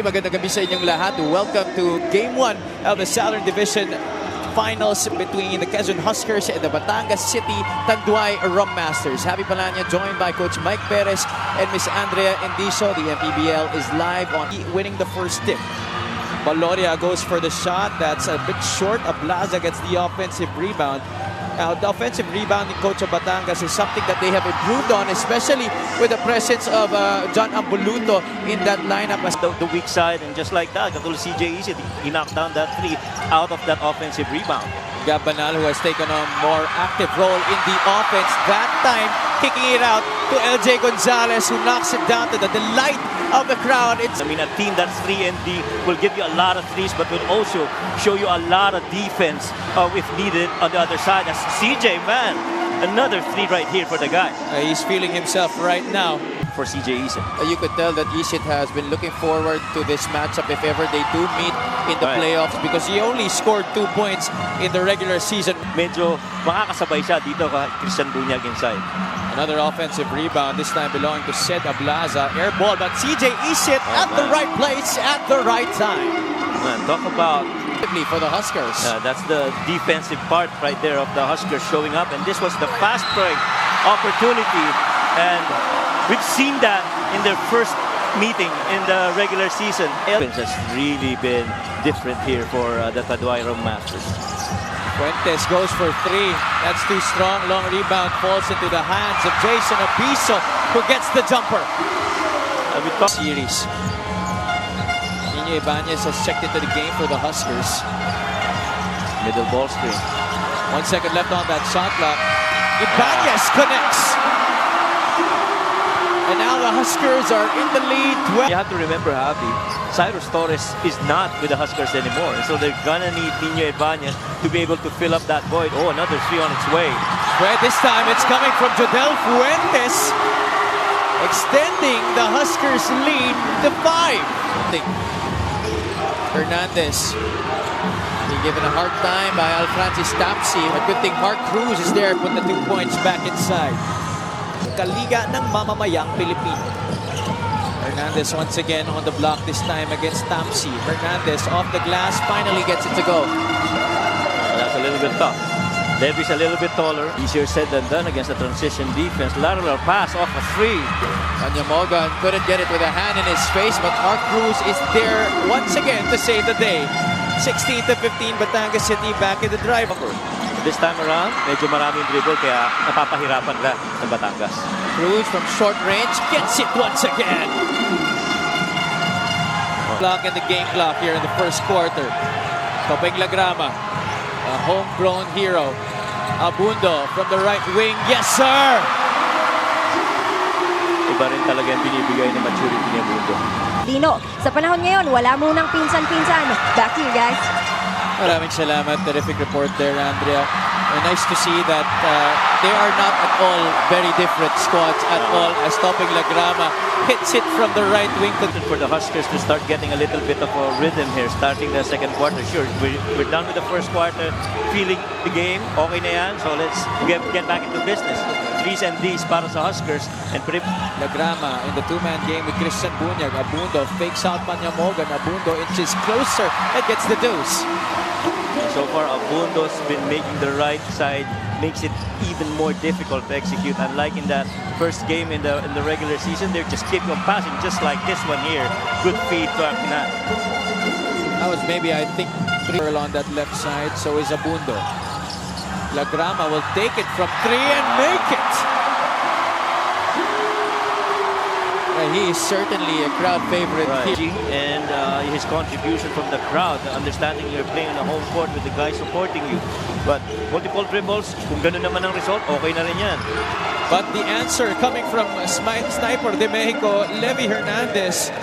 Magandang gabi sa inyong lahat. Welcome to Game 1 of the Southern Division Finals between the Quezon Huskers and the Batangas City Tanduay Rhum Masters. Happy Palanya, joined by Coach Mike Perez and Miss Andrea Indiso. The Mpbl is live on winning the first tip. Baloria goes for the shot. That's a bit short. Ablaza gets the offensive rebound. Now, the offensive rebounding coach of Batangas is something that they have improved on, especially with the presence of John Ambuluto in that lineup. As the weak side, and just like that, Katulad CJ Isit, he knocked down that three out of that offensive rebound. Gabanal, who has taken a more active role in the offense, that time kicking it out to LJ Gonzalez, who knocks it down to the delight of the crowd. A team that's 3-and-D will give you a lot of threes, but will also show you a lot of defense if needed on the other side. As CJ, man, another three right here for the guy. He's feeling himself right now. For CJ Isit. You could tell that Isit has been looking forward to this matchup if ever they do meet in the playoffs, because he only scored 2 points in the regular season. Medyo makakasabay siya dito kay Christian Bunyag inside. Another offensive rebound, this time belonging to Sed Ablaza. Air ball, but CJ Isit at the right place at the right time. Man, talk about for the Huskers. That's the defensive part right there of the Huskers showing up, and this was the fast break opportunity, and we've seen that in their first meeting in the regular season. Offense has really been different here for the Tanduay Rhum Masters. Fuentes goes for three. That's too strong. Long rebound falls into the hands of Jason Apiso, who gets the jumper. Series. Nino Ibanez has checked into the game for the Huskers. Middle ball screen. 1 second left on that shot clock. Ibanez connects. And now the Huskers are in the lead. You have to remember, Javi, Cyrus Torres is not with the Huskers anymore. So they're gonna need Nino Ibanez to be able to fill up that void. Oh, another three on its way. Well, this time it's coming from Jodel Fuentes, extending the Huskers lead to 5. Hernandez being given a hard time by Alfrancis Tapsi. A good thing Mark Cruz is there, put the 2 points back inside. Kaliga ng mamamayang Pilipino. Hernandez once again on the block, this time against Tapsi. Hernandez off the glass, finally gets it to go. That's a little bit tough. Levy's a little bit taller. Easier said than done against the transition defense. Lateral pass off a three. Mogan couldn't get it with a hand in his face, but Mark Cruz is there once again to save the day. 16-15, Batangas City back in the drive. This time around, medyo maraming dribble, kaya napapahirapan ka ng Batangas. Cruz from short range gets it once again. Clock and the game clock here in the first quarter. Topeng Lagrama, a homegrown hero. Abundo from the right wing. Yes, sir! Iba rin talaga yung binibigay na maturity ni Abundo. Dino, sa panahon ngayon, wala munang pinsan-pinsan. Back to you guys. Maraming salamat. Terrific report there, Andrea. Nice to see that they are not at all very different squads at all, as Topeng Lagrama hits it from the right wing. For the Huskers to start getting a little bit of a rhythm here, starting the second quarter. Sure, we're done with the first quarter, feeling the game. Okay na yan, so let's get back into business. 3s and Ds para sa Huskers. And Lagrama in the two-man game with Christian Bunyag. Abundo fakes out Mogan. Abundo inches closer and gets the deuce. So far, Abundo's been making the right side, makes it even more difficult to execute. Unlike in that first game in the regular season, they're just keeping on passing, just like this one here. Good feed to Apinan. That was maybe, I think, 3 on that left side, so is Abundo. Lagrama will take it from 3 and make it. He is certainly a crowd favorite. Right. And his contribution from the crowd, understanding you're playing on the home court with the guys supporting you. But multiple dribbles, kung ganun naman ang result, okay na rin yan. But the answer coming from Sniper de Mexico, Levy Hernandez.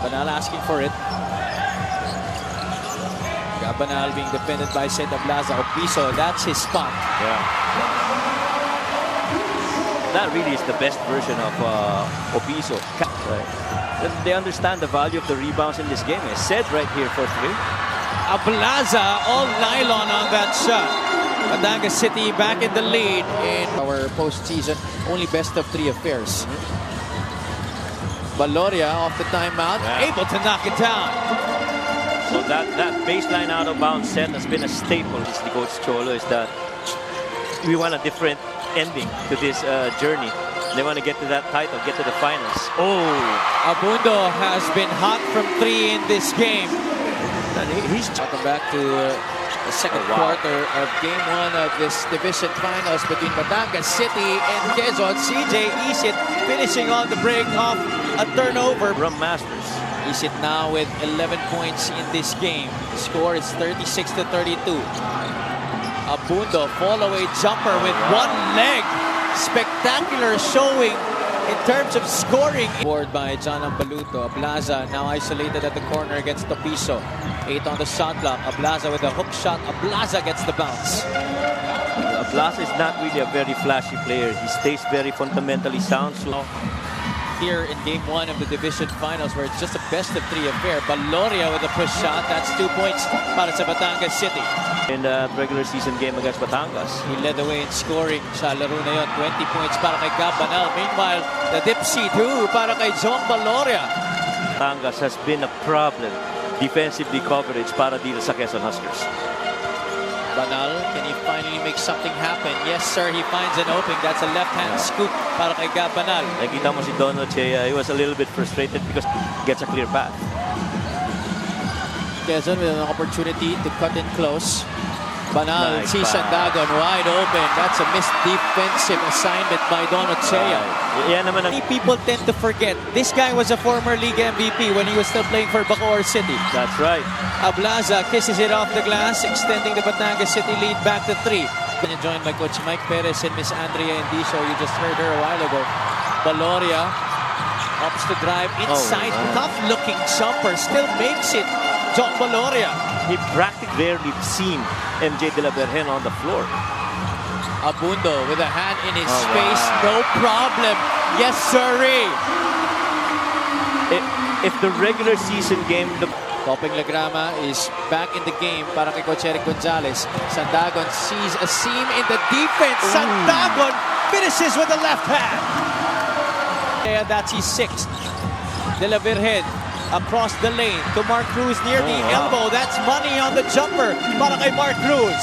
Banal asking for it. Gabanal being defended by Sed Ablaza. Opiso, that's his spot. Yeah. That really is the best version of Opiso. Right. They understand the value of the rebounds in this game. I said right here for 3. Ablaza all nylon on that shot. Batangas City back in the lead in our postseason. Only best of 3 affairs. Baloria off the timeout, able to knock it down. So that baseline out of bounds set has been a staple. The coach Cholo is that we want a different ending to this journey. They want to get to that title, get to the finals. Oh, Abundo has been hot from 3 in this game. and he's Welcome back to the second quarter of Game 1 of this division finals between Batangas City and Quezon. CJ Isit finishing on the break off a turnover. Rhum Masters. Isit now with 11 points in this game. Score is 36-32. Abundo, fall-away jumper with one leg. Spectacular showing in terms of scoring. Board by John Ambaluto. Ablaza now isolated at the corner against Topiso. 8 on the shot clock. Ablaza with a hook shot. Ablaza gets the bounce. Ablaza is not really a very flashy player. He stays very fundamentally sound. So Here in Game 1 of the division finals, where it's just a best-of-3 affair. Baloria with a push shot. That's 2 points para sa Batangas City. in the regular season game against Batangas. He led the way in scoring sa laro na yun. 20 points para kay Gab Banal. Meanwhile, the dipsy 2 para kay John Baloria. Batangas has been a problem defensively coverage para dito sa Quezon Huskers. Banal, can he finally make something happen? Yes, sir, he finds an opening. That's a left-hand scoop para kay Gab Banal. Nakita mo si Dono Chea, he was a little bit frustrated because he gets a clear path. Quezon with an opportunity to cut in close. Banal Nice sees pass. Sandagon wide open. That's a missed defensive assignment by Dono Chea. Yan naman ang... Many people tend to forget this guy was a former league MVP when he was still playing for Bacoor City. That's right. Ablaza kisses it off the glass, extending the Batangas City lead back to 3. Joined by Coach Mike Perez and Miss Andrea Indiso. You just heard her a while ago. Baloria opts to drive inside. Tough-looking jumper, still makes it. John Baloria. He practically rarely seen MJ De La Virgen on the floor. Abundo with a hand in his face. No problem. Yes, sirree. If the regular season game... Coping Lagrama is back in the game para kay Coach Eric Gonzalez. Sandagon sees a seam in the defense. Sandagon finishes with the left hand. And that's his 6th. De La Virgen across the lane to Mark Cruz near the elbow. That's money on the jumper para kay Mark Cruz.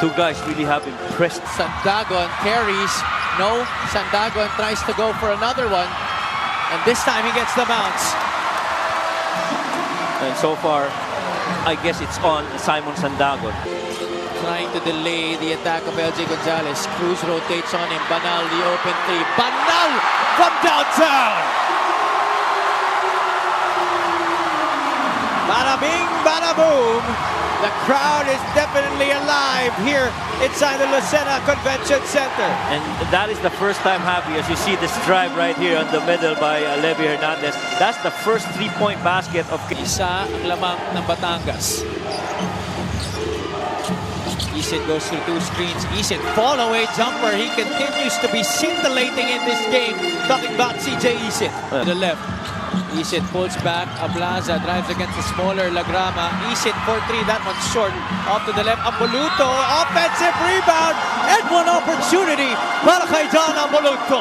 Two guys really have impressed. Sandagon carries. No, Sandagon tries to go for another one. And this time he gets the bounce. And so far, I guess it's on Simon Sandagon. Trying to delay the attack of LJ Gonzalez. Cruz rotates on him. Banal, the open 3. Banal from downtown! Bada bing, bada boom. The crowd is definitely alive here inside the Lucena Convention Center. And that is the first time happy as you see this drive right here on the middle by Levi Hernandez. That's the first 3-point basket of... Isa ang lamang ng Batangas. Isit goes through 2 screens. Isit, fall away jumper. He continues to be scintillating in this game. Talking about CJ Isit. To the left. Isit pulls back. Ablaza drives against the smaller Lagrama. Isit for 3. That one's short. Off to the left. Amboluto. Offensive rebound. And one opportunity para kay John Amboluto.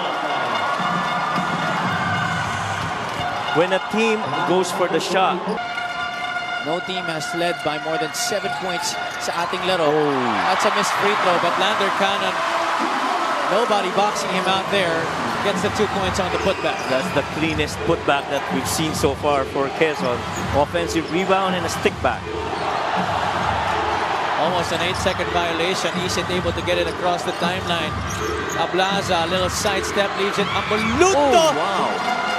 When a team goes for the shot, No team has led by more than 7 points sa ating laro. That's a missed free throw, but Lander Cannon, nobody boxing him out there, gets the 2 points on the putback. that's the cleanest putback that we've seen so far for Quezon. Offensive rebound and a stick back. Almost an 8-second violation. Isit able to get it across the timeline. Ablaza, a little sidestep, leaves it. Amboluto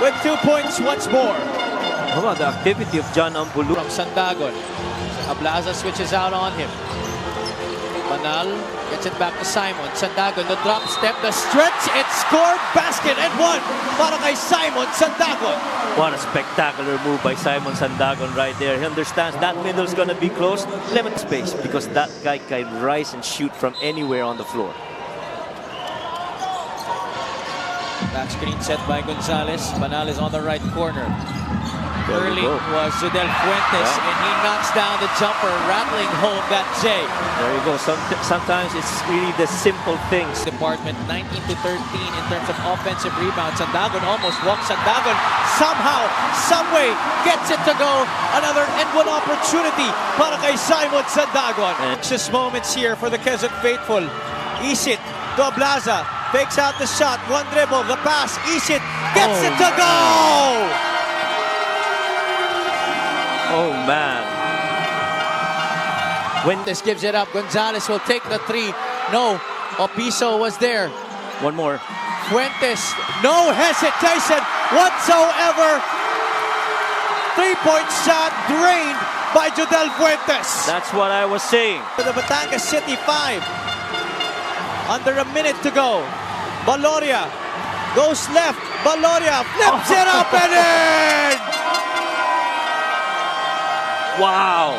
with 2 points once more. How about the activity of John Ambulu? From Sandagon. Ablaza switches out on him. Banal gets it back to Simon. Sandagon, the drop step, the stretch, it's scored, basket, and 1 para kay Simon Sandagon. What a spectacular move by Simon Sandagon right there. He understands that middle's gonna be close. Limit space because that guy can rise and shoot from anywhere on the floor. Back screen set by Gonzalez. Banal is on the right corner. There you Early go. was Judel Fuentes, Yeah. and he knocks down the jumper, rattling home that J. There you go. Sometimes it's really the simple things. Department 19 to 13 in terms of offensive rebounds. Sandagon almost walks. Sandagon somehow, someway gets it to go. Another and one opportunity para kay Simon Sandagon. Anxious moments here for the Quezon faithful. Isit to Ablaza, fakes out the shot, one dribble, the pass. Isit gets it to go. Oh man. When This gives it up. Gonzalez will take the three. No, Opiso was there. one more. Fuentes, no hesitation whatsoever. Three-point shot drained by Judel Fuentes. That's what I was saying. For the Batangas City 5. Under a minute to go. Baloria goes left. Baloria flips it up and in! Wow.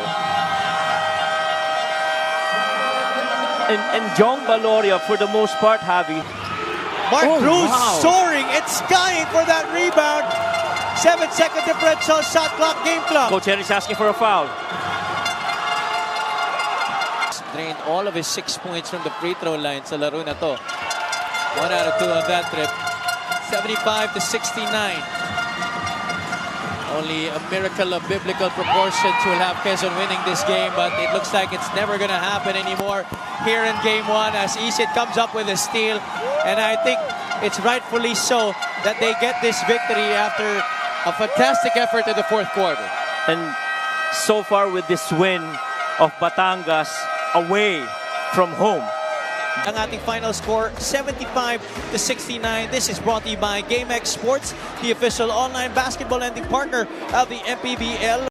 And Jong Baloria, for the most part, Javi. Mark Oh, Cruz wow. soaring and skying for that rebound. 7-second differential shot clock, game clock. Coach Henry's asking for a foul. Drained all of his 6 points from the free throw line sa laro na to. 1 out of 2 on that trip. 75 to 69. Only a miracle of biblical proportions will have Quezon winning this game, but it looks like it's never going to happen anymore here in game 1 as Isit comes up with a steal. And I think it's rightfully so that they get this victory after a fantastic effort in the fourth quarter. And so far with this win of Batangas away from home. Ang ating final score, 75 to 69. This is brought to you by GameX Sports, the official online basketball lending partner of the Mpbl.